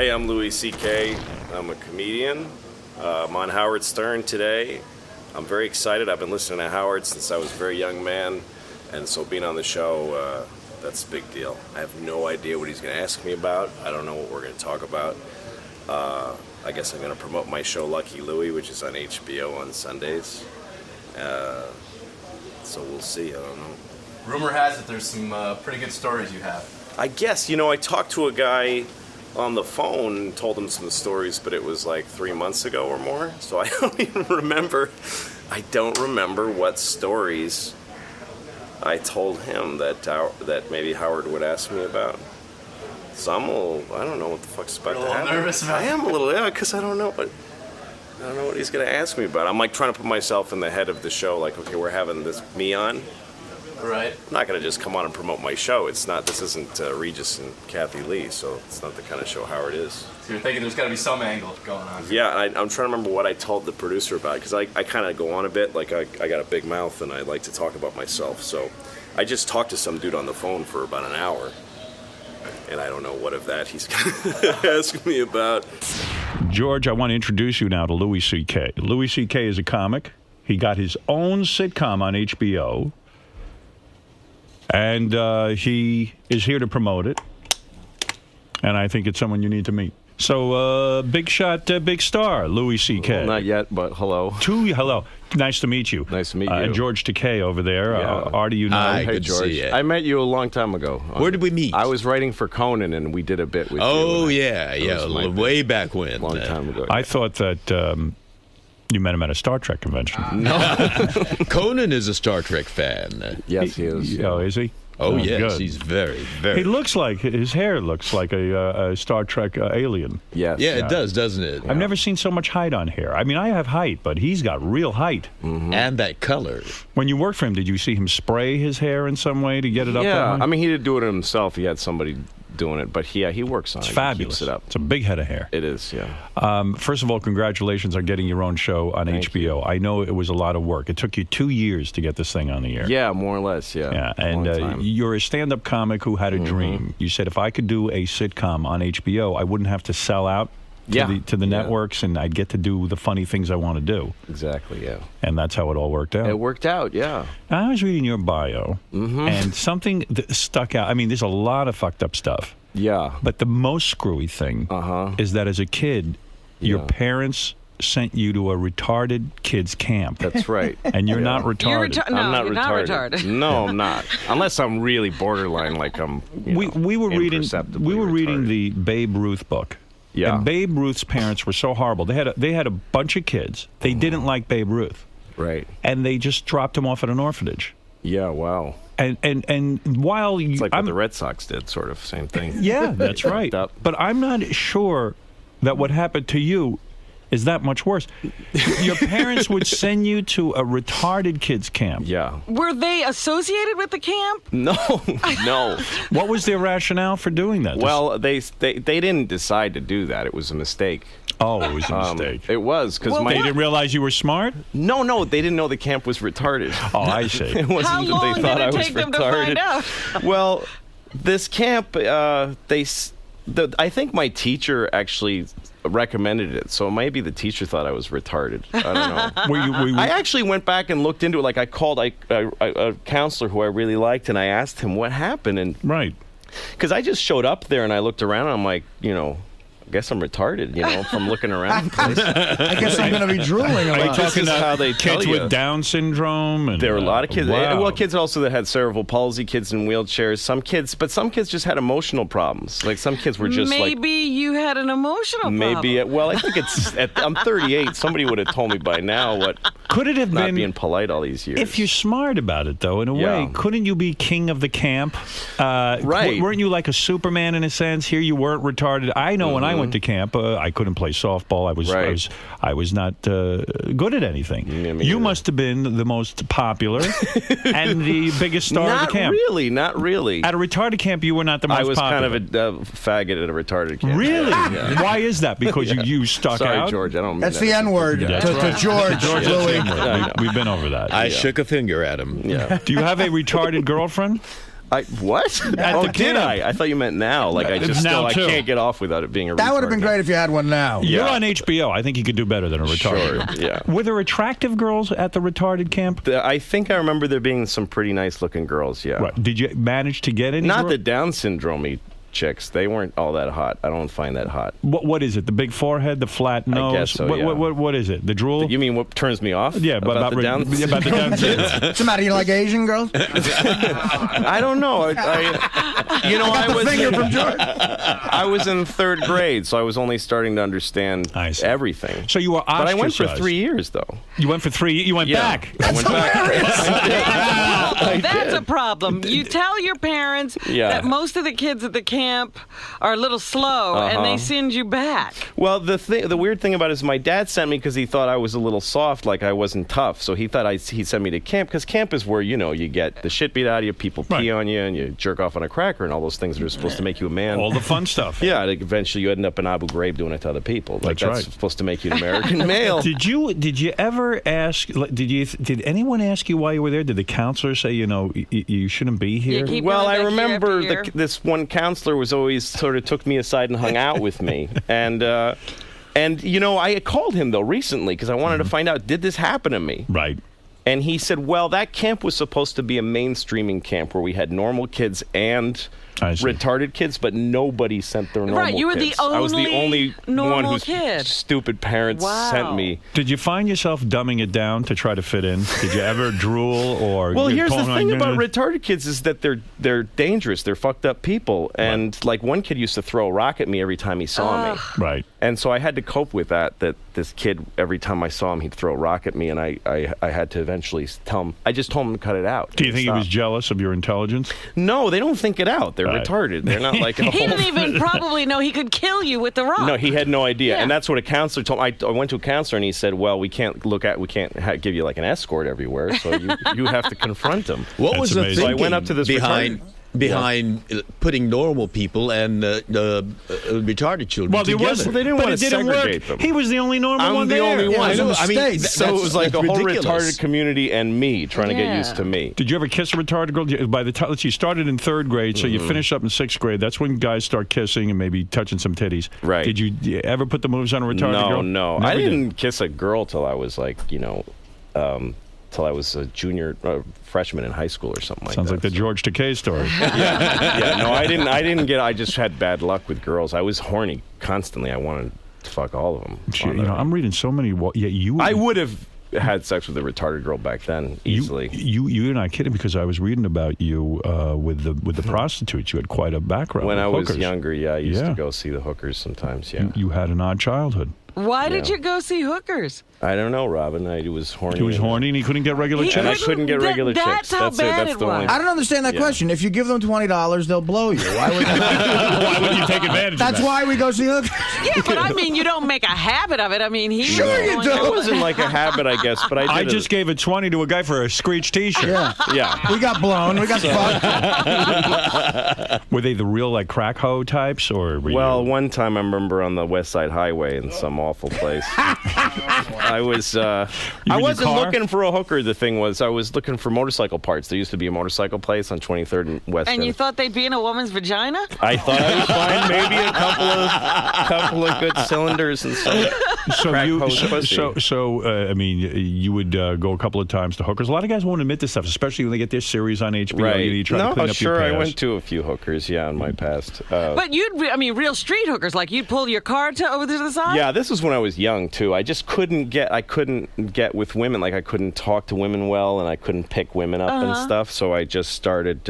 Hey, I'm Louie C.K. I'm a comedian. I'm on Howard Stern today. I'm very excited. I've been listening to Howard since I was a very young man, and so being on the show, that's a big deal. I have no idea what he's going to ask me about. I don't know what we're going to talk about. I guess I'm going to promote my show, Lucky Louie, which is on HBO on Sundays. So we'll see. I don't know. Rumor has it there's some pretty good stories you have. I guess, I talked to a guy on the phone and told him some stories, but it was like 3 months ago or more, so I don't even remember. I don't remember what stories I told him that maybe Howard would ask me about. So I don't know what the fuck's about to happen. You're a little nervous about it? I am a little, because I don't know what he's going to ask me about. I'm like trying to put myself in the head of the show, like, okay, we're having me on. Right. I'm not going to just come on and promote my show. This isn't Regis and Kathy Lee, so it's not the kind of show Howard is. So you're thinking there's got to be some angle going on. Yeah, I'm trying to remember what I told the producer about it, because I kind of go on a bit, like I got a big mouth and I like to talk about myself. So I just talked to some dude on the phone for about an hour, and I don't know what of that he's going to ask me about. George, I want to introduce you now to Louie C.K. Louie C.K. is a comic. He got his own sitcom on HBO. And he is here to promote it. And I think it's someone you need to meet. So, big shot, big star, Louie C.K. Well, not yet, but hello. Hello. Nice to meet you. Nice to meet you. And George Takei over there. Yeah. Artie, you know. Hi, Hey, good to George. see you. I met you a long time ago. Where did we meet? I was writing for Conan, and we did a bit with you. Oh, and yeah, was my way back when. long time ago. I thought that you met him at a Star Trek convention. Conan is a Star Trek fan. Yes, he is. Oh, is he? Oh, yes, good. he's very, very... He looks like, his hair looks like a Star Trek alien. Yes. Yeah, it does, doesn't it? I've never seen so much height on hair. I mean, I have height, but he's got real height. Mm-hmm. And that color. When you worked for him, did you see him spray his hair in some way to get it up that Yeah, high? I mean, he didn't do it himself. He had somebody doing it, but he works on It's it. fabulous. He keeps it up. It's a big head of hair. It is, yeah. First of all, congratulations on getting your own show on Thank HBO. I know it was a lot of work. It took you 2 years to get this thing on the air. Yeah, more or less, yeah. Yeah, and Long time. you're a stand-up comic who had a dream. You said, if I could do a sitcom on HBO, I wouldn't have to sell out to the networks, and I'd get to do the funny things I want to do. Exactly, yeah. And that's how it all worked out. It worked out, yeah. I was reading your bio, and something that stuck out. I mean, there's a lot of fucked up stuff. Yeah. But the most screwy thing is that as a kid, your parents sent you to a retarded kids camp. That's right. And you're not retarded. I'm not retarded. No, I'm not. Unless I'm really borderline, like I'm. We were reading retarded. the Babe Ruth book. Yeah. And Babe Ruth's parents were so horrible. They had a bunch of kids. They didn't like Babe Ruth. Right. And they just dropped him off at an orphanage. Yeah. Wow. And while you, It's like what the Red Sox did, sort of same thing. Yeah, that's right. But I'm not sure that what happened to you is that much worse. Your parents would send you to a retarded kids camp. Yeah. Were they associated with the camp? No. What was their rationale for doing that? Well, they didn't decide to do that. It was a mistake. Oh, it was a mistake. It was because they didn't realize you were smart? No, they didn't know the camp was retarded. Oh, I see. It wasn't How that long they thought did it I was take them retarded. to find out? Well, this camp, I think my teacher actually recommended it, so maybe the teacher thought I was retarded. I don't know. I actually went back and looked into it. Like, I called a counselor who I really liked, and I asked him what happened. And right. Because I just showed up there, and I looked around, and I'm like, I guess I'm retarded, from looking around the place. I guess I'm going to be drooling a Are you lot. talking about how they kids with Down syndrome? And, there were a lot of kids. Wow. Well, kids also that had cerebral palsy, kids in wheelchairs. Some kids just had emotional problems. Like, some kids were just Maybe you had an emotional problem. Maybe. Well, I think I'm 38. Somebody would have told me by now what. Could it have not been being polite all these years? If you're smart about it, though, in a way, couldn't you be king of the camp? Right. Weren't you like a Superman in a sense? Here you weren't retarded. I know when I went to camp, I couldn't play softball. I was not good at anything. Yeah, you must have been the most popular and the biggest star of the camp. Not really. At a retarded camp, you were not the most popular. I was kind of a faggot at a retarded camp. Really? Yeah. Why is that? Because you stuck Sorry, out? George. I don't mean That's that. the N-word to George. Louie. We've been over that. I shook a finger at him. Yeah. Do you have a retarded girlfriend? What? At Oh, the did camp. I thought you meant now. Like I just Now, I too. can't get off without it being a. That would have been retard. great if you had one now. You're Yeah. on HBO. I think you could do better than a retarded. Sure. Yeah. Were there attractive girls at the retarded camp? I think I remember there being some pretty nice-looking girls. Yeah. Right. Did you manage to get any? Not girl- the Down syndrome chicks. They weren't all that hot. I don't find that hot. What is it? The big forehead, the flat nose. guess so, What, yeah. what is it? The drool? You mean what turns me off? Yeah, but about the Down. yeah, about the Down syndrome. What's the matter? You like Asian girls? I don't know. I was Finger from George. I was in 3rd grade, so I was only starting to understand I see. everything. So you were But I went for ostracized. 3 years, though. You went for 3. You went back. I went back. That's a problem. You tell your parents Yeah. that most of the kids at the camp are a little slow, and they send you back. Well, the weird thing about it is my dad sent me because he thought I was a little soft, like I wasn't tough. So he thought he'd send me to camp because camp is where, you get the shit beat out of you, people pee Right. on you, and you jerk off on a cracker and all those things that are supposed to make you a man. All the fun stuff. Yeah, like eventually you end up in Abu Ghraib doing it to other people. Like That's right. supposed to make you an American male. Did you ever ask? Did anyone ask you why you were there? Did the counselor say you shouldn't be here? keep Well, going I back year remember after year. this one counselor was always sort of took me aside and hung out with me, and I had called him though recently because I wanted to find out, did this happen to me? Right. And he said, well, that camp was supposed to be a mainstreaming camp where we had normal kids and I see. retarded kids, but nobody sent their normal Right, you were the kids. I was the only only one normal whose kid. stupid parents Wow. sent me. Did you find yourself dumbing it down to try to fit in? Did you ever drool or? Well, you'd here's the call thing like, about retarded kids is that they're dangerous. They're fucked up people. And like one kid used to throw a rock at me every time he saw me. Right. And so I had to cope with that this kid, every time I saw him, he'd throw a rock at me, and I had to eventually tell him. I just told him to cut it out. Do you think he was Stop. jealous of your intelligence? No, they don't think it out. They're Right. retarded. They're not like a He whole... didn't even probably know he could kill you with the rock. No, he had no idea, Yeah. and that's what a counselor told me. I went to a counselor, and he said, "Well, we can't give you like an escort everywhere, so you have to confront him." What That's was the amazing. thinking So I went up to this behind putting normal people and retarded children Well, there together? was. Well, they didn't but want it to didn't segregate work. them. He was the only normal I'm one the there. only one. it was a I mean, mistake. So it was like that's a whole ridiculous. retarded community and me trying to get Yeah. used to me. Did you ever kiss a retarded girl? By the time, let's see, you started in 3rd grade, so you finished up in 6th grade. That's when guys start kissing and maybe touching some titties. Right. Did you ever put the moves on a retarded girl? No. Never I did. didn't kiss a girl till I was like, till I was a junior, freshman in high school or something like Sounds that. like the George Takei story. Yeah, no, I didn't get. I just had bad luck with girls. I was horny constantly. I wanted to fuck all of them. I'm reading so many. I would have had sex with a retarded girl back then easily. You're not kidding because I was reading about you with the prostitutes. You had quite a background. When with I was hookers. younger, I used Yeah. to go see the hookers sometimes. Yeah, You had an odd childhood. Why did Yeah. you go see hookers? I don't know, Robin. I was horny. He was horny and he couldn't get regular He chicks. And I couldn't get regular That's chicks. how That's bad That's it the only. was. I don't understand that Yeah. question. If you give them $20, they'll blow you. Why would Why wouldn't you take advantage That's of that? why we go see hookers. Yeah, but I mean, you don't make a habit of it. I mean, he Sure was you going do. out It with- wasn't like a habit, I guess, but I did I it. just gave a 20 to a guy for a Screech T-shirt. Yeah. Yeah. We got blown. We got fucked. Were they the real like crack hoe types, or were Well, you... one time I remember on the West Side Highway in some awful place. I was. I in your wasn't car? looking for a hooker. The thing was, I was looking for motorcycle parts. There used to be a motorcycle place on 23rd and West. And you thought they'd be in a woman's vagina? I thought I would find maybe a couple of good cylinders and some crack hose pussy. I mean, you would go a couple of times to hookers. A lot of guys won't admit this stuff, especially when they get their series on HBO. Right. You try to clean up sure. your I past. went to a few hookers. Yeah, in my past. But real street hookers, like you'd pull your car over to the side? Yeah, this was when I was young too. I just couldn't get with women. Like I couldn't talk to women well, and I couldn't pick women up and stuff. So I just started.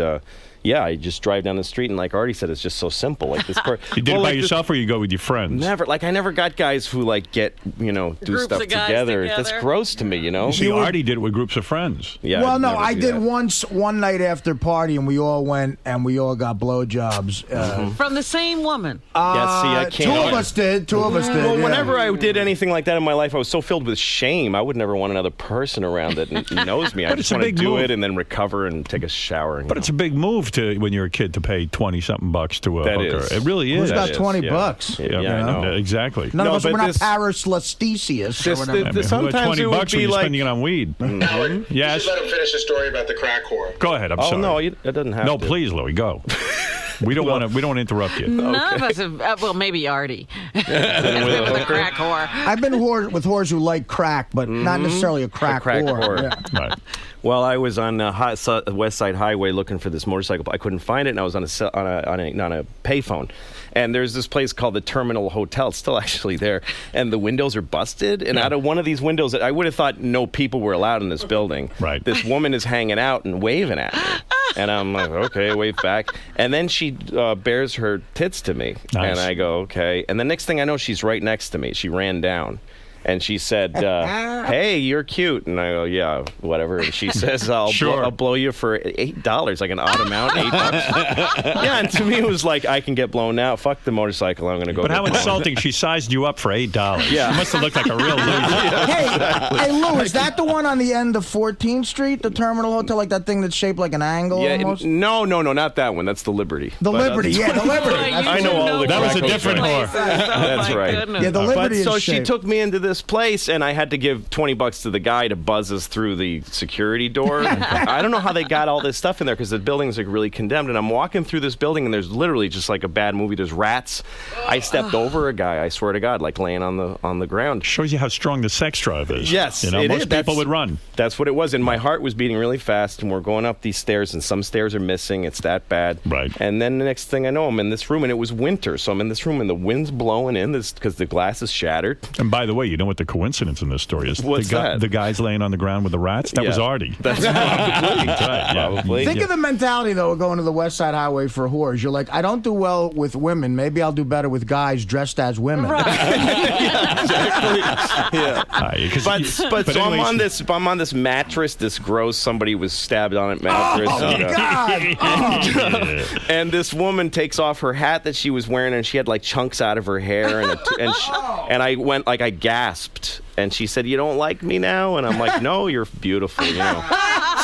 I just drive down the street, and like Artie said, it's just so simple. Like this part. You did it by yourself, or you go with your friends? Never. Like I never got guys who like get do Groups stuff of guys together. together. That's gross to me. See, Artie did it with groups of friends. Yeah. Well, I'd no, never I do did that. once one night after party, and we all went and we all got blowjobs. From the same woman. Yeah, see, I can't. Two of us did. Two of us did. Well, yeah. whenever I did anything like that in my life, I was so filled with shame. I would never want another person around that knows me. I But just it's a want to big do move. it and then recover and take a shower. And, But it's a big move move to when you're a kid to pay $20-something to a That hooker. is. It really Who's is. got is, 20 yeah. bucks? Yeah, you I know. Exactly. None of No, us, but we're not this- Paris Lasticius or This- whatever. I mean, sometimes $20 it would when be you're like- spending it on weed. Howard, Yes. you should let him finish the story about the crack whore. Go ahead. I'm Oh sorry. no, it doesn't have No, to. please, Louie, go. We don't want to. We don't want to interrupt you. None of us have. Well, maybe Artie. Has been with a crack whore. I've been with whores who like crack, but not necessarily a crack, crack whore. whore. Yeah. Right. Well, I was on West Side Highway looking for this motorcycle. I couldn't find it, and I was on a payphone. And there's this place called the Terminal Hotel. It's still actually there, and the windows are busted. And out of one of these windows, I would have thought no people were allowed in this building. Right. This woman is hanging out and waving at me, and I'm like, okay, wave back. And then she bears her tits to me, Nice. and I go, okay. And the next thing I know, she's right next to me. She ran down. And she said, hey, you're cute. And I go, yeah, whatever. And she says, I'll blow you for $8, like an odd amount, $8. Yeah, and to me it was like, I can get blown now. Fuck the motorcycle. I'm going to go. But get how blown. insulting! She sized you up for $8. Yeah. You must have looked like a real loser. Hey, Lou, is that the one on the end of 14th Street, the Terminal Hotel, like that thing that's shaped like an angle Yeah, almost? no, not that one. That's the Liberty. The But, Liberty, yeah, the Liberty. Boy, That's you I know do all the That was a crack different hooks. whore. That's my right. goodness. Yeah, the Liberty But so is she shaped. took me into this place, and I had to give $20 to the guy to buzz us through the security door. I don't know how they got all this stuff in there because the building's like really condemned. And I'm walking through this building, and there's literally just like a bad movie. There's rats. I stepped over a guy. I swear to God, like laying on the ground. Shows you how strong the sex drive is. Yes, you know, it most is. people would run. That's what it was, and my heart was beating really fast. And we're going up these stairs, and some stairs are missing. It's that bad. Right. And then the next thing I know, I'm in this room, and it was winter, so I'm in this room, and the wind's blowing in this because the glass is shattered. And by the way, you know what the coincidence in this story is? What's that? The guy's laying on the ground with the rats. That was Yeah. Artie. That's probably. That's right. Yeah. Probably. Think of the mentality, though, of going to the West Side Highway for whores. You're like, I don't do well with women. Maybe I'll do better with guys dressed as women. Yeah. But so anyways, I'm on this mattress, this gross somebody was stabbed on it mattress. God! And this woman takes off her hat that she was wearing, and she had like chunks out of her hair, and I went like I gasped, and she said, "You don't like me now?" And I'm like, "No, you're beautiful." You know.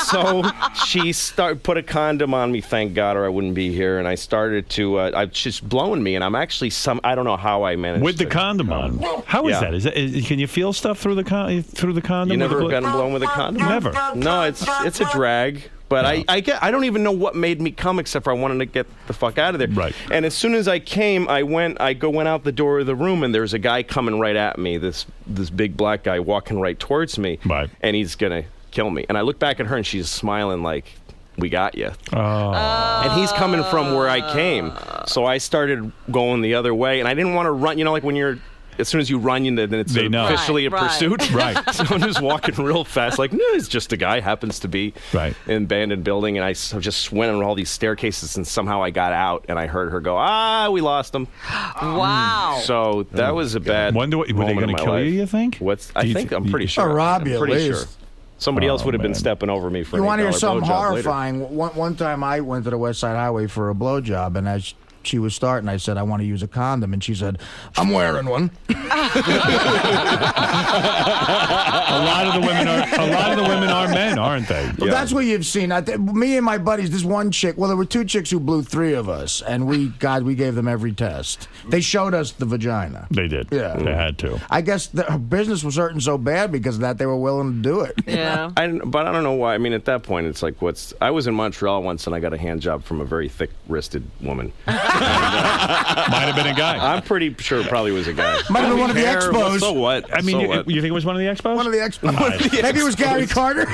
So she put a condom on me, thank God, or I wouldn't be here. And I started to, she's blowing me, and I'm actually I don't know how I managed with the condom on. How is Yeah. that? Can you feel stuff through the condom? You never with the gotten blown with a condom? Never. No, it's a drag. But I don't even know what made me come except for I wanted to get the fuck out of there. Right. And as soon as I came, I went out the door of the room, and there's a guy coming right at me. This big black guy walking right towards me. Right. And he's gonna kill me. And I look back at her, and she's smiling like, "We got you." Oh. And he's coming from where I came, so I started going the other way, and I didn't want to run. You know, like when you're. As soon as you run, then it's They know. officially Right, a pursuit. Right. So I'm just walking real fast, like, no, it's just a guy, happens to be Right. in an abandoned building. And I just went on all these staircases, and somehow I got out, and I heard her go, we lost him. Wow. So that was a bad Were they moment going in to my kill life. you? You think? I'm pretty sure. Or rob I'm you, at pretty least. sure. Somebody else would have been man. stepping over me for You an want to hear $8 something blowjob later. horrifying? One time I went to the West Side Highway for a blowjob, and as she was starting, I said, I want to use a condom, and she said, I'm wearing one. A lot of the women are men, aren't they? Well, that's what you've seen. Me and my buddies, this one chick, well, there were two chicks who blew three of us, and we gave them every test. They showed us the vagina. They did. Yeah. They had to. I guess her business was hurting so bad because of that they were willing to do it. Yeah. But I don't know why. I mean, at that point, it's like, I was in Montreal once, and I got a hand job from a very thick-wristed woman. Might have been a guy. I'm pretty sure it probably was a guy. Might have been one of the Care, expos. So what? I mean, So what? you think it was one of the expos? One of the expos. Maybe it was Gary Carter.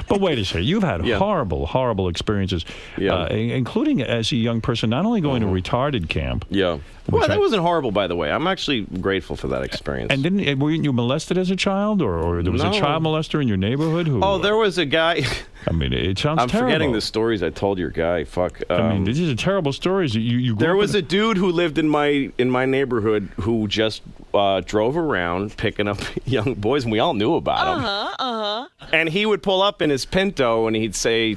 But wait a second. You've had Yeah. horrible, horrible experiences, Yeah. including as a young person, not only going to retarded camp. Yeah. Which Well, that I- wasn't horrible, by the way. I'm actually grateful for that experience. And weren't you molested as a child, or there was a No. child molester in your neighborhood who? Oh, there was a guy. I mean, it sounds I'm terrible. forgetting the stories I told your guy. Fuck. I mean, these are terrible stories. You grew There up was in a dude who lived in my neighborhood who just drove around picking up young boys, and we all knew about him. And he would pull up in his Pinto, and he'd say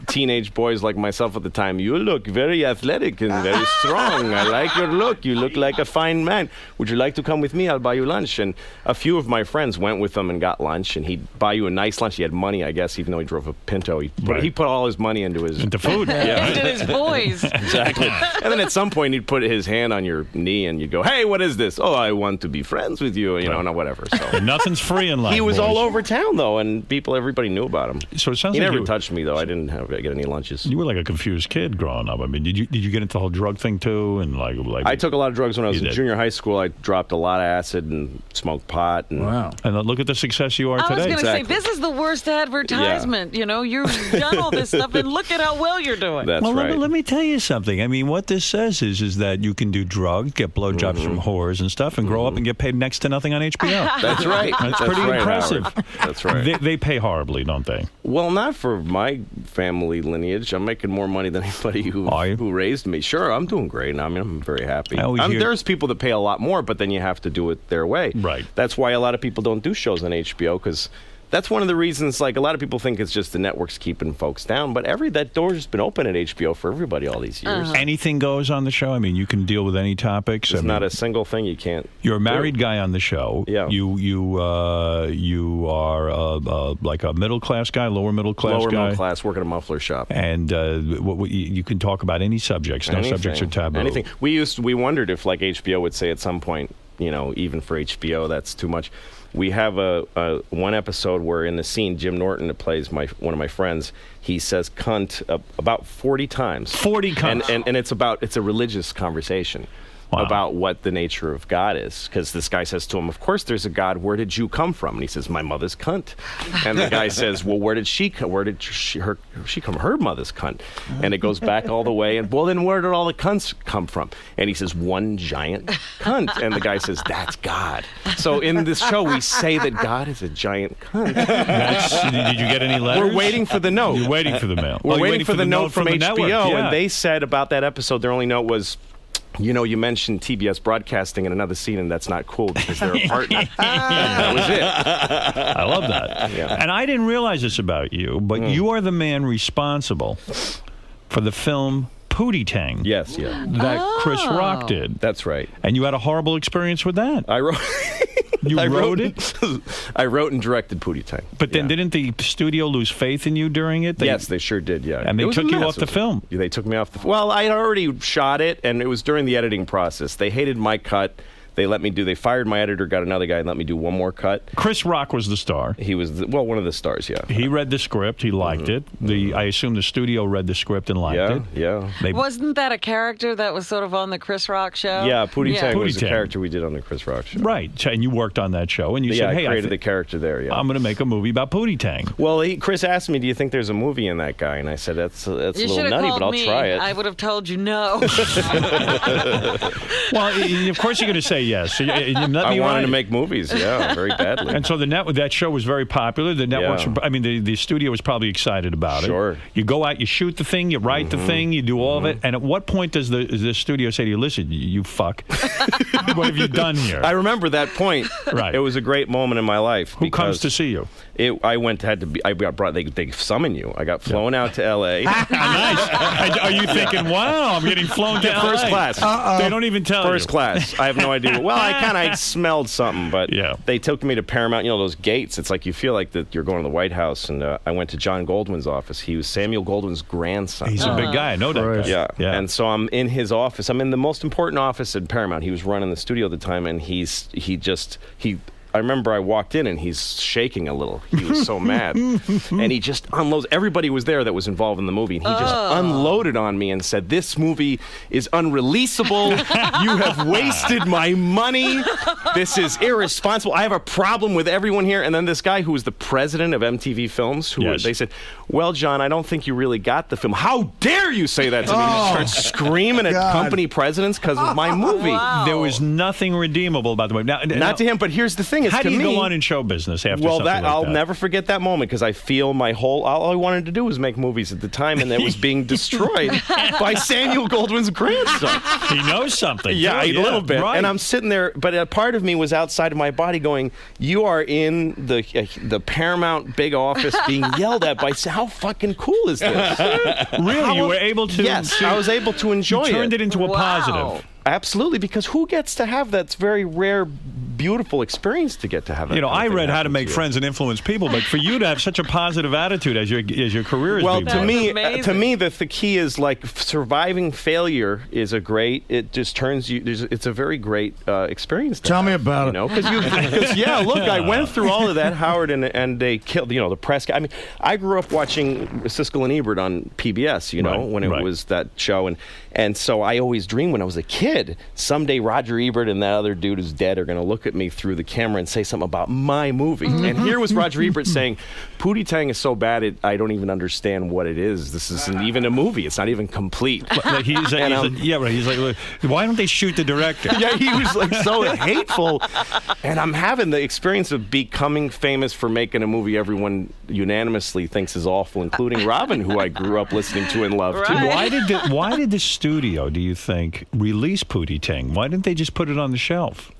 teenage boys like myself at the time, you look very athletic and very strong. I like your look. You look like a fine man. Would you like to come with me? I'll buy you lunch. And a few of my friends went with him and got lunch, and he'd buy you a nice lunch. He had money, I guess, even though he drove a Pinto. He put all his money into food. Yeah. Into his boys. Exactly. And then at some point, he'd put his hand on your knee, and you'd go, "Hey, what is this?" "Oh, I want to be friends with you." You know, no, whatever. So nothing's free in life. he was boys. all over town, though, and everybody knew about him. So it sounds he like never touched me, though. I didn't get any lunches. You were like a confused kid growing up. I mean, did you get into the whole drug thing too? And like I took a lot of drugs when I was in junior high school. I dropped a lot of acid and smoked pot. And, wow. And look at the success you are I today. was going to say, Exactly. this is the worst advertisement. You know, you've done all this stuff, and look at how well you're doing. That's well, right. let me tell you something. I mean, what this says is that you can do drugs, get blowjobs from whores and stuff, and grow up and get paid next to nothing on HBO. That's right. That's That's pretty right, impressive. Howard. That's right. They pay horribly, don't they? Well, not for my family lineage. I'm making more money than anybody who raised me. Sure, I'm doing great. I mean, I'm very happy. There's people that pay a lot more, but then you have to do it their way. Right. That's why a lot of people don't do shows on HBO, because that's one of the reasons. Like, a lot of people think it's just the networks keeping folks down, but that door's been open at HBO for everybody all these years. Anything goes on the show. I mean, you can deal with any topics. There's not a single thing you can't. You're a married guy on the show. Yeah. You are like a middle class guy, lower middle class guy. Lower middle class, working a muffler shop. And you can talk about any subjects. No subjects are taboo. Anything. We wondered if, like, HBO would say at some point, you know, even for HBO, that's too much. We have a one episode where in the scene, Jim Norton, that plays one of my friends, he says "cunt" about 40 times. 40 cunts. And it's a religious conversation. Wow. About what the nature of God is, because this guy says to him, "Of course there's a God. Where did you come from?" And he says, "My mother's cunt." And the guy says, "Well, where did she come? Where did she come? Her mother's cunt." And it goes back all the way. And well, then where did all the cunts come from? And he says, "One giant cunt." And the guy says, "That's God." So in this show, we say that God is a giant cunt. Did you get any letters? We're waiting for the note. You're waiting for the mail. We're waiting for the note from the HBO, network. Yeah. and they said about that episode, their only note was, "You know, you mentioned TBS Broadcasting in another scene, and that's not cool because they're a partner." That was it. I love that. Yeah. And I didn't realize this about you, but you are the man responsible for the film Pootie Tang. Yes, yeah. That Chris Rock did. That's right. And you had a horrible experience with that. I wrote. You wrote it? I wrote and directed Pootie Tang. But then didn't the studio lose faith in you during it? Yes, they sure did, yeah. And they It was a took you mess. off the film. They took me off the... Well, I had already shot it, and it was during the editing process. They hated my cut. They fired my editor, got another guy, and let me do one more cut. Chris Rock was the star. He was, one of the stars, yeah. He read the script. He liked it. I assume the studio read the script and liked it. Yeah. Wasn't that a character that was sort of on the Chris Rock show? Yeah, Pootie Tang was Pootie the Tang. character we did on the Chris Rock show. Right. So, and you worked on that show, and you said, "Hey, I created the character there, yeah. I'm going to make a movie about Pootie Tang." Well, Chris asked me, "Do you think there's a movie in that guy?" And I said, "That's a You little should have nutty, called but I'll me. try it." I would have told you no. Well, of course you're going to say yes. I wanted to make movies, yeah, very badly. And so that show was very popular. The networks, the studio was probably excited about it. Sure. You go out, you shoot the thing, you write the thing, you do all of it. And at what point does the studio say to you, "Listen, you fuck, what have you done here?" I remember that point. Right. It was a great moment in my life. Who comes to see you? I got brought. They summon you. I got flown out to L.A. Nice. Are you thinking, "Wow, I'm getting flown to First LA. class. They don't even tell First you. class. I have no idea. Well, I smelled something, but they took me to Paramount. You know those gates. It's like you feel like that you're going to the White House. And I went to John Goldwyn's office. He was Samuel Goldwyn's grandson. He's a big guy. I know that guy. Yeah. And so I'm in his office. I'm in the most important office at Paramount. He was running the studio at the time, and I remember I walked in and he's shaking a little. He was so mad. And he just unloads. Everybody was there that was involved in the movie. And he just unloaded on me and said, "This movie is unreleasable. You have wasted my money. This is irresponsible. I have a problem with everyone here." And then this guy who was the president of MTV Films, they said, "Well, John, I don't think you really got the film." "How dare you say that to me?" He starts screaming at company presidents because of my movie. Wow. There was nothing redeemable about the movie. Now, Not to him, but here's the thing. is, how to do you me, go on in show business after well, something that like I'll that? never forget that moment because I feel all I wanted to do was make movies at the time, and it was being destroyed by Samuel Goldwyn's grandson. He knows something. Yeah, too. a little bit. Right. And I'm sitting there, but a part of me was outside of my body going, you are in the Paramount big office being yelled at by, how fucking cool is this? Really, you were able to? Yes, I was able to enjoy it. You turned it into a positive. Absolutely, because who gets to have that very rare, beautiful experience to get to have that? You know, kind I of thing read How to happen Make you? Friends and Influence People, but for you to have such a positive attitude as your career is Well, being to built. me, the key is like surviving failure is a great. It just turns you. It's a very great experience. Tell me about you it. know, because yeah, look, I went through all of that, Howard, and they killed. You know, the press. I mean, I grew up watching Siskel and Ebert on PBS. You know, when it was that show, and so I always dreamed when I was a kid, someday Roger Ebert and that other dude who's dead are going to look at me through the camera and say something about my movie. And here was Roger Ebert saying, Pootie Tang is so bad, I don't even understand what it is. This isn't even a movie. It's not even complete. Like he's like, why don't they shoot the director? Yeah, he was like so hateful. And I'm having the experience of becoming famous for making a movie everyone unanimously thinks is awful, including Robin, who I grew up listening to and loved too. Why did the studio, do you think, release Pootie Tang? Why didn't they just put it on the shelf?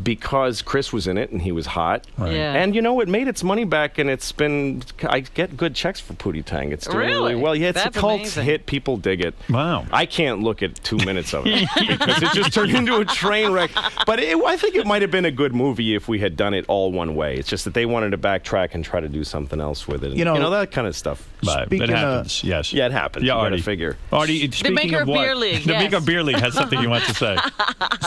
Because Chris was in it and he was hot. Right. Yeah. And you know, it made its money back, and I get good checks for Pootie Tang. It's doing really well. Yeah, it's That's a cult amazing. hit. People dig it. Wow. I can't look at 2 minutes of it because it just turned into a train wreck. But I think it might have been a good movie if we had done it all one way. It's just that they wanted to backtrack and try to do something else with it. And, You know, that kind of stuff. But it happens, yes. Yeah, it happens. Yeah, You gotta Artie. figure. Artie, speaking Maker of of what? Beer League, The yes. Maker of Beer League has something you want to say.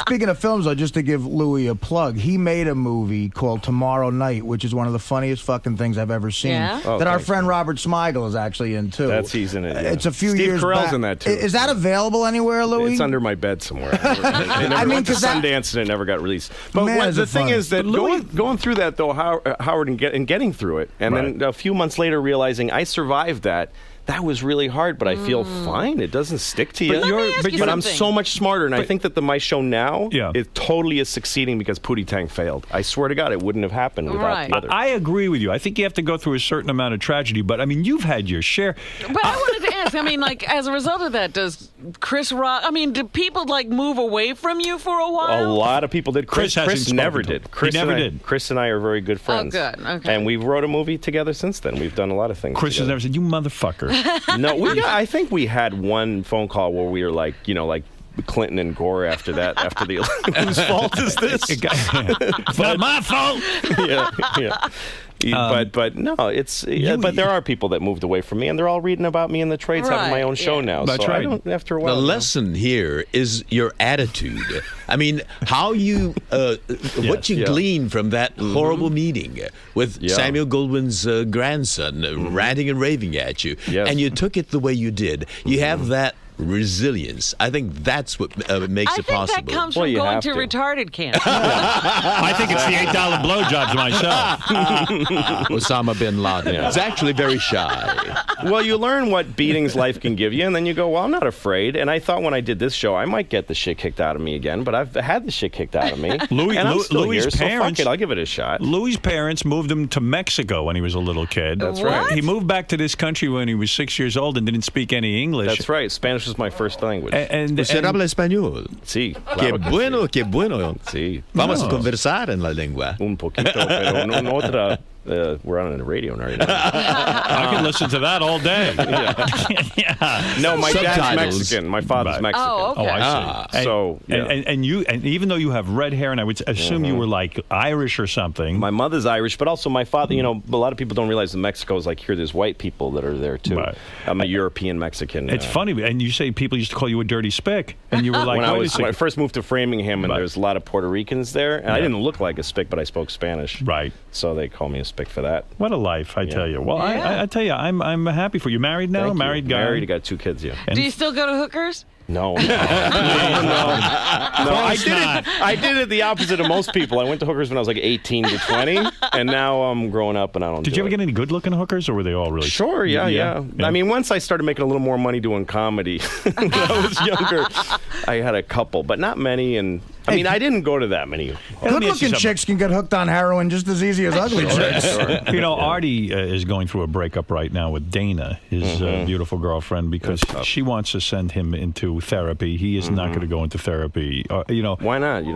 Speaking of films, though, just to give Louie a plug, he made a movie called Tomorrow Night, which is one of the funniest fucking things I've ever seen. Yeah? Oh, that our thanks. friend Robert Smigel is actually in too. He's in it. Yeah. It's a few Steve years Carell's back. in that too. Is that available anywhere, Louie? It's under my bed somewhere. I never went to 'cause that- Sundance and it never got released. But Man, is the it thing funny. is that Louis- going through that though, Howard, and getting through it, and then a few months later realizing I survived that. That was really hard, but I feel fine. It doesn't stick to you. Let me ask you but I'm something. so much smarter, and I think that my show now Yeah. is totally is succeeding because Pootie Tang failed. I swear to God, it wouldn't have happened without Right. the other. I agree with you. I think you have to go through a certain amount of tragedy, but I mean, you've had your share. But I wanted to ask, I mean, like, as a result of that, does Chris Rock, I mean, did people, like, move away from you for a while? A lot of people did. Chris hasn't spoken never to him. did. He never did. Chris and I are very good friends. good. Okay. And we wrote a movie together since then. We've done a lot of things Chris has together. never said, "You motherfucker." No, I think we had one phone call where we were like, like Clinton and Gore after that, after the whose fault is this? It's not my fault. But no, it's but there are people that moved away from me, and they're all reading about me in the trades, having my Right, own show yeah. now. That's so right. I don't, after a The while, lesson here is your attitude. I mean, how you, what you yeah. glean from that horrible meeting with Yeah. Samuel Goldwyn's grandson ranting and raving at you, Yes. and you took it the way you did. You have that resilience. I think that's what makes I it think possible. that comes Well, from you going have to to. retarded camp. I think it's the $8 blowjobs myself. Osama bin Laden is actually very shy. Well, you learn what beatings life can give you, and then you go, well, I'm not afraid. And I thought when I did this show, I might get the shit kicked out of me again, but I've had the shit kicked out of me. and I'm still Louie's here, so fuck parents- it, I'll give it a shot. Louie's parents moved him to Mexico when he was a little kid. That's right. What? He moved back to this country when he was 6 years old and didn't speak any English. That's right. Spanish was my first language. Usted habla español. Sí, Qué claro que bueno, sí. qué bueno. Sí. Vamos a conversar en la lengua. Un poquito, pero no otra. We're on the radio right now. I can listen to that all day. No, my dad's Subtitles. Mexican. My father's Right. Mexican. Oh, okay. Oh, I see. Ah, And, so, yeah. and even though you have red hair, and I would assume you were like Irish or something. My mother's Irish, but also my father, a lot of people don't realize that Mexico is like here, there's white people that are there too. Right. I'm a European Mexican. It's funny, and you say people used to call you a dirty spick, and you were like, when I first moved to Framingham, and Right. there's a lot of Puerto Ricans there, and I didn't look like a spick, but I spoke Spanish. Right. So they call me a spick for that. What a life, I tell you. Well, Yeah. I tell you, I'm happy for you. Married now? Thank you. Married guy? Married, got 2 kids, yeah. Do you still go to hookers? No. I did it the opposite of most people. I went to hookers when I was like 18 to 20, and now I'm growing up and I don't. Did you ever get any good-looking hookers, or were they all really? Sure, yeah. I mean, once I started making a little more money doing comedy when I was younger, I had a couple, but not many. And I mean, I didn't go to that many. Good-looking chicks can get hooked on heroin just as easy as ugly chicks. You know, Artie is going through a breakup right now with Dana, his beautiful girlfriend, because she wants to send him into therapy. He is not going to go into therapy. You know, why not? You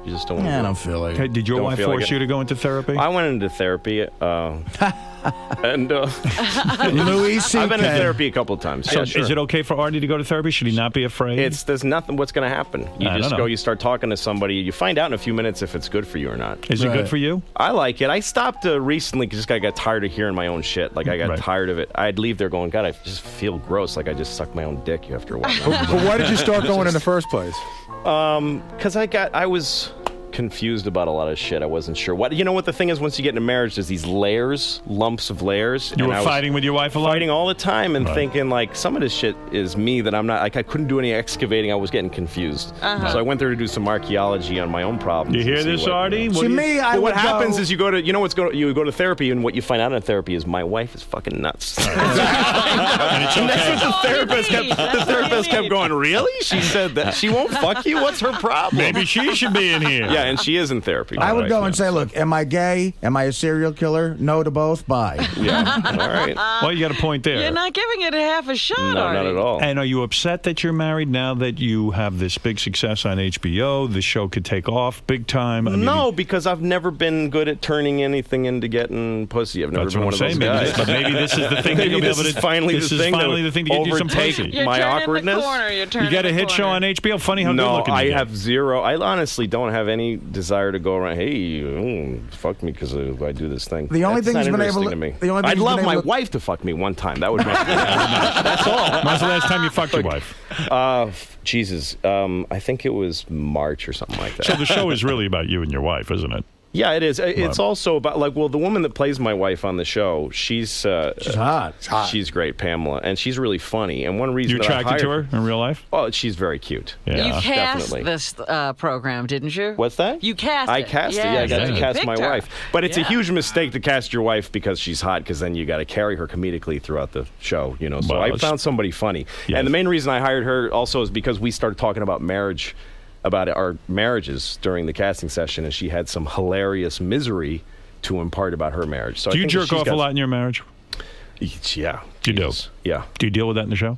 just don't want to. I don't feel like it. Hey, did your wife force you to go into therapy? I went into therapy. And Louie C.K. I've been in therapy a couple of times. So Yeah, sure. is it okay for Artie to go to therapy? Should he not be afraid? There's nothing. What's going to happen? You just go. You start talking to somebody. You find out in a few minutes if it's good for you or not. Is it good for you? I like it. I stopped recently because I got tired of hearing my own shit. Like I got tired of it. I'd leave there going, God, I just feel gross. Like I just sucked my own dick after a while. But why did you start going in the first place? Because I was confused about a lot of shit. I wasn't sure what. You know what the thing is? Once you get into marriage, there's these layers, lumps of layers. You were fighting with your wife a lot? Fighting all the time and thinking like some of this shit is me that I'm not. Like I couldn't do any excavating. I was getting confused. So I went there to do some archaeology on my own problems. You hear this, Artie? What happens is you go to therapy, and what you find out in therapy is my wife is fucking nuts. And that's what the therapist kept going. Really? She said that she won't fuck you. What's her problem? Maybe she should be in here. Yeah, and she is in therapy. I would go and say, look, am I gay? Am I a serial killer? No to both. Bye. Yeah. All right. Well, you got a point there. You're not giving it a half a shot, No, Artie. not at all. And are you upset that you're married now that you have this big success on HBO? The show could take off big time. I mean, No, because I've never been good at turning anything into getting pussy. I've never that's been what one I'm of saying. those guys. Maybe this is the thing that you'll be able to. This is finally the thing to get you some overtake pussy. You're my turning awkwardness. The corner. You're turning You got a the hit show corner. on HBO. Funny how No, good looking I you get. have zero. I honestly don't have any desire to go around. Hey, fuck me because I do this thing. The only That's thing not he's been able interesting to- me. the only thing I'd he's love been my able to- wife to fuck me one time. That would make. That's all. When's the last time you fucked your wife? Jesus. I think it was March or something like that. So the show is really about you and your wife, isn't it? Yeah, it is. It's also about the woman that plays my wife on the show. She's hot. She's great, Pamela, and she's really funny. And one reason You that I attracted to hired her in real life? Oh, she's very cute. Yeah. You cast definitely. this program, didn't you? What's that? You cast I it. cast it. Yeah, I got to you cast picked my her. wife. But it's a Yeah. huge mistake to cast your wife because she's hot, because then you got to carry her comedically throughout the show. So Well, I found somebody funny. Yes. And the main reason I hired her also is because we started talking about marriage, about our marriages during the casting session, and she had some hilarious misery to impart about her marriage. So Do I you think jerk she's off a got- lot in your marriage? Yeah. You do? Jesus. Yeah. Do you deal with that in the show?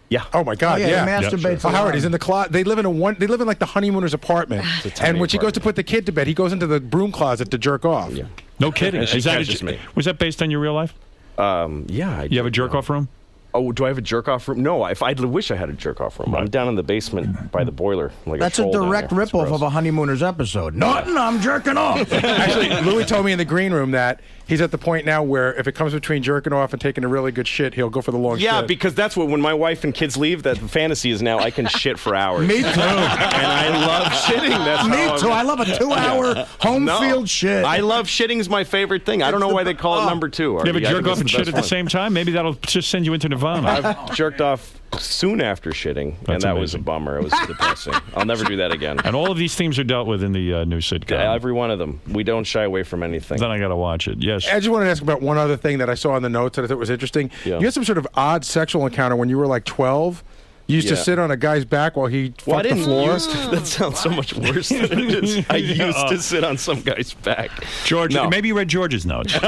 Yeah. Oh my God! Oh, yeah, yeah. he masturbates a lot. Howard, he's in the closet. They live in like the honeymooners apartment. tiny And when she goes to apartment. put the kid to bed, he goes into the broom closet to jerk off. Yeah. No kidding. And she catches me. Was that based on your real life? Yeah. You have a jerk off room? Oh, do I have a jerk off room? No, I wish I had a jerk off room. I'm down in the basement by the boiler. Like That's a troll down direct there. It's ripoff gross. of a Honeymooners episode. Nothing, I'm jerking off. Actually, Louie told me in the green room that he's at the point now where if it comes between jerking off and taking a really good shit, he'll go for the long Yeah, shit. because that's what when my wife and kids leave, that the fantasy is now I can shit for hours. Me too. And I love shitting. That's Me how too. I love a 2-hour home No. field shit. I love shitting's my favorite thing. I don't know why they call it number 2. You ever Artie. I jerk think off it's and the shit best at the one. same time? Maybe that'll just send you into nirvana. I've jerked off soon after shitting, and That's that was a amazing. bummer. It was depressing. I'll never do that again. And all of these themes are dealt with in the new sitcom. Every one of them. We don't shy away from anything. Then I got to watch it. Yes. I just wanted to ask about one other thing that I saw in the notes that I thought was interesting. Yeah. You had some sort of odd sexual encounter when you were like 12. You used to Yeah. sit on a guy's back while he Well, I fucked the didn't floor. used to. That sounds so much worse than it is. I used to sit on some guy's back. George, No. maybe you read George's notes. George,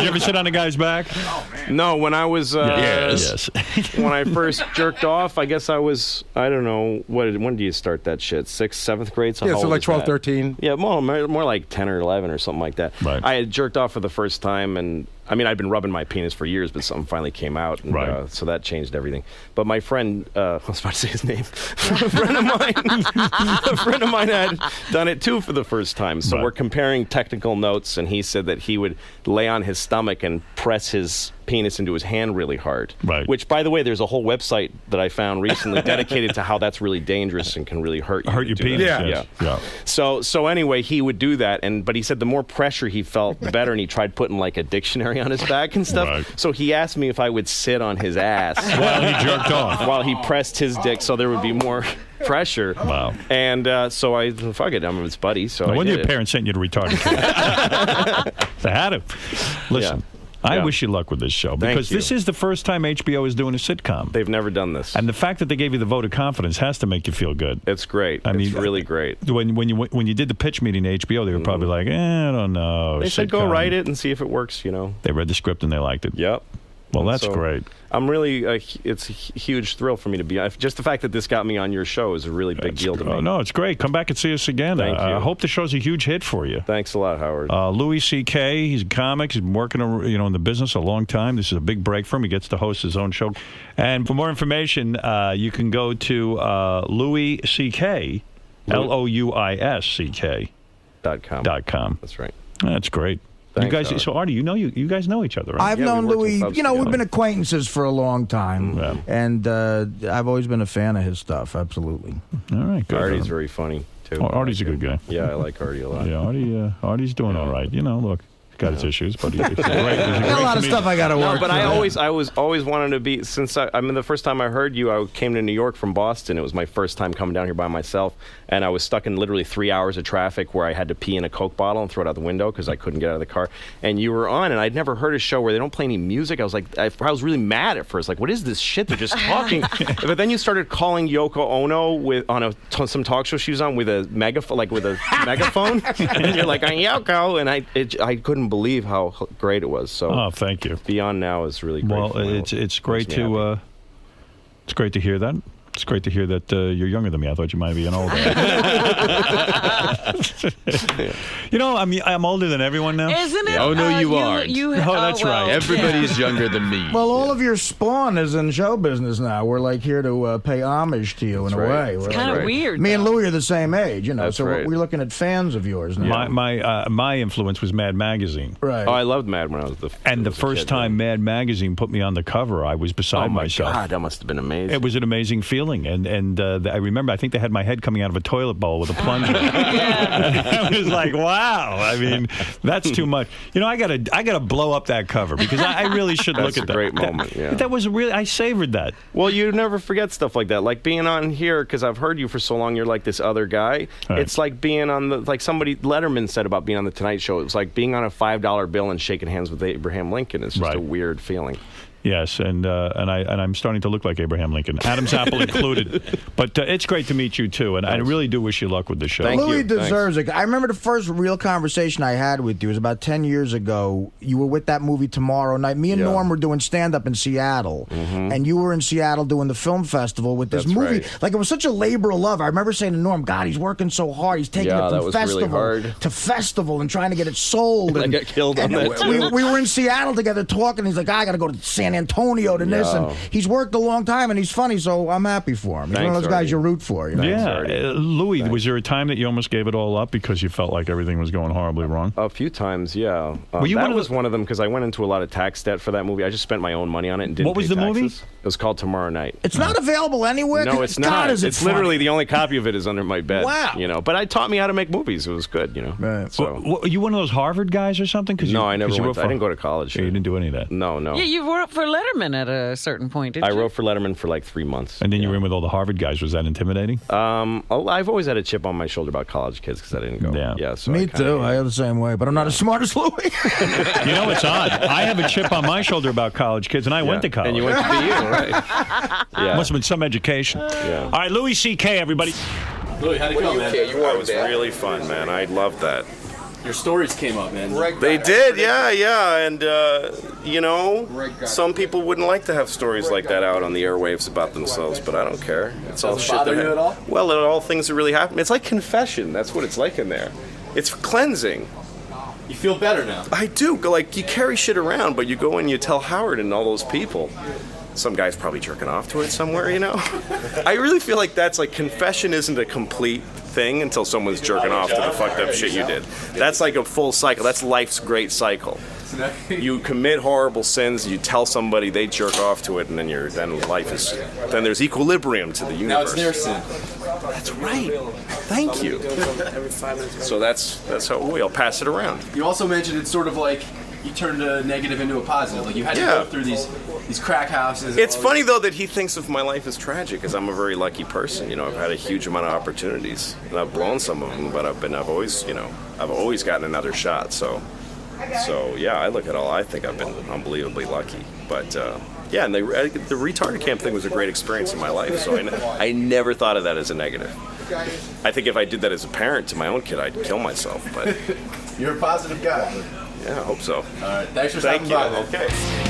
you ever sit on a guy's back? No, when I was Yes. when I first jerked off, I guess I was, I don't know, when do you start that shit? 6th, 7th grade? Yeah, how so old like is 12, that? 13. Yeah, more like 10 or 11 or something like that. Right. I had jerked off for the first time, and I mean, I'd been rubbing my penis for years, but something finally came out, and, Right. so that changed everything. But my friend, I was about to say his name, a friend of mine had done it too for the first time. So Right. we're comparing technical notes, and he said that he would lay on his stomach and press his penis into his hand really hard. Right. Which, by the way, there's a whole website that I found recently dedicated to how that's really dangerous and can really hurt you. Hurt your to do penis. that. Yes. Yeah. So anyway, he would do that, but he said the more pressure he felt, the better, and he tried putting like a dictionary on his back and stuff. Right. So he asked me if I would sit on his ass While he jerked off. while he pressed his dick, so there would be more pressure. Wow. And so I, fuck it, I'm his buddy, so No I wonder did your it. parents sent you to retarded kids. They had to. Listen, I Yeah. wish you luck with this show Thank because you. this is the first time HBO is doing a sitcom. They've never done this. And the fact that they gave you the vote of confidence has to make you feel good. It's great. I mean, it's really great. When you did the pitch meeting to HBO, they were probably like, I don't know. They said go sitcom." write it and see if it works, you know. They read the script and they liked it. Yep. Well, that's So, great. I'm really, it's a huge thrill for me to be on. Just the fact that this got me on your show is a really big deal to me. Oh, no, it's great. Come back and see us again. Thank you. I hope the show's a huge hit for you. Thanks a lot, Howard. Louie C.K., he's a comic. He's been working in the business a long time. This is a big break for him. He gets to host his own show. And for more information, you can go to Louie C.K., LOUISCK. .com. That's right. That's great. Thanks, you guys, Howard. so Artie, you guys know each other, right? I've Yeah, known we worked in Louis, clubs we've together. been acquaintances for a long time. Yeah. And I've always been a fan of his stuff, absolutely. All right, good. Artie's very funny, too. Artie's a good guy. Yeah, I like Artie a lot. Yeah, Artie's doing all right. Look, he's got his issues, but he's a great Got a lot of stuff I got to No, work but through. I was always wanted to be, since the first time I heard you, I came to New York from Boston. It was my first time coming down here by myself, and I was stuck in literally 3 hours of traffic where I had to pee in a Coke bottle and throw it out the window because I couldn't get out of the car. And you were on, and I'd never heard a show where they don't play any music. I was like, I was really mad at first. Like, what is this shit? They're just talking. But then you started calling Yoko Ono on some talk show she was on with a megaphone, and you're like, I'm Yoko, and I couldn't believe how great it was. So Oh, thank you. Beyond Now is really great. Well, for me. it's great Makes me to it's great to hear that. It's great to hear that you're younger than me. I thought you might be an older. I'm older than everyone now. Isn't it? Oh, no, you aren't. You, Oh, that's well, right. Everybody's younger than me. Well, all of your spawn is in show business now. We're like here to pay homage to you in a right. way. We're It's kind of right. weird. Me and though. Louie are the same age, That's so right. we're looking at fans of yours now. My influence was Mad Magazine. Right. Oh, I loved Mad when I was And the was a first kid, time yeah. Mad Magazine put me on the cover, I was beside Oh my myself. God, that must have been amazing. It was an amazing feeling, and I remember. I think they had my head coming out of a toilet bowl with a plunger. I was like, "Wow!" I mean, that's too much. I gotta blow up that cover because I really should That's look at a that. great moment, yeah. That was really. I savored that. Well, you never forget stuff like that. Like being on here, because I've heard you for so long, you're like this other guy. Right. It's like being on Letterman said about being on the Tonight Show. It was like being on a $5 bill and shaking hands with Abraham Lincoln. It's just Right. a weird feeling. Yes, and I'm starting to look like Abraham Lincoln, Adam's apple included. But it's great to meet you too, and I really do wish you luck with the show. Thank Louis you. deserves it. I remember the first real conversation I had with you was about 10 years ago. You were with that movie Tomorrow Night. Me and Yeah. Norm were doing stand-up in Seattle, and you were in Seattle doing the film festival with this That's movie. right. Like, it was such a labor of love. I remember saying to Norm, God, he's working so hard. He's taking Yeah, it that from was really festival hard. to festival and trying to get it sold. I And got killed on that, too. we were in Seattle together talking. He's like, I got to go to San Antonio to this. And he's worked a long time, and he's funny, so I'm happy for him. He's one of Thanks, those guys Artie. you root for. You know? Yeah, Artie. Louis, was there a time that you almost gave it all up because you felt like everything was going horribly wrong? A few times, yeah. Were you that one of was the- one of them because I went into a lot of tax debt for that movie. I just spent my own money on it and didn't What was pay the movie? taxes. It was called Tomorrow Night. It's not available anywhere. No, it's God, not. is it It's funny. literally the only copy of it is under my bed. Wow. But it taught me how to make movies. It was good, Right. So Were you one of those Harvard guys or something? no, I never went. I didn't go to college. You didn't do any of that. No. Yeah, you wrote for Letterman at a certain point, didn't I you? wrote for Letterman for like 3 months. And then you were in with all the Harvard guys. Was that intimidating? I've always had a chip on my shoulder about college kids because I didn't go. Yeah. So Me I kinda too. hate I it. am the same way, but I'm not as smart as Louis. You know, it's odd. I have a chip on my shoulder about college kids, and I went to college. And you went to BU, right? Yeah. Must have been some education. Yeah. All right, Louis C.K., everybody. Louie, how'd it go, man? That was really fun, man. I loved that. Your stories came up, man. They did, yeah. And, some people wouldn't like to have stories like that out on the airwaves about themselves, but I don't care. It's all Doesn't shit bother that you at all? Well, all things that really happen. It's like confession. That's what it's like in there. It's cleansing. You feel better now. I do. Like, you carry shit around, but you go and you tell Howard and all those people. Some guy's probably jerking off to it somewhere, I really feel like that's like confession isn't a complete thing until someone's jerking off to the fucked up shit you did. That's like a full cycle. That's life's great cycle. You commit horrible sins, you tell somebody, they jerk off to it, and then then there's equilibrium to the universe. Now it's their sin. That's right. Thank you. So that's how we'll pass it around. You also mentioned it's sort of like you turned a negative into a positive. Like you had to go through these crack houses. It's funny though that he thinks of my life as tragic, because I'm a very lucky person. You know, I've had a huge amount of opportunities, and I've blown some of them, but I've always gotten another shot. So yeah, I look at all. I think I've been unbelievably lucky. But yeah, and the retarded camp thing was a great experience in my life. So I never thought of that as a negative. I think if I did that as a parent to my own kid, I'd kill myself. But you're a positive guy. yeah, I hope so. All right, thanks for stopping by. Okay.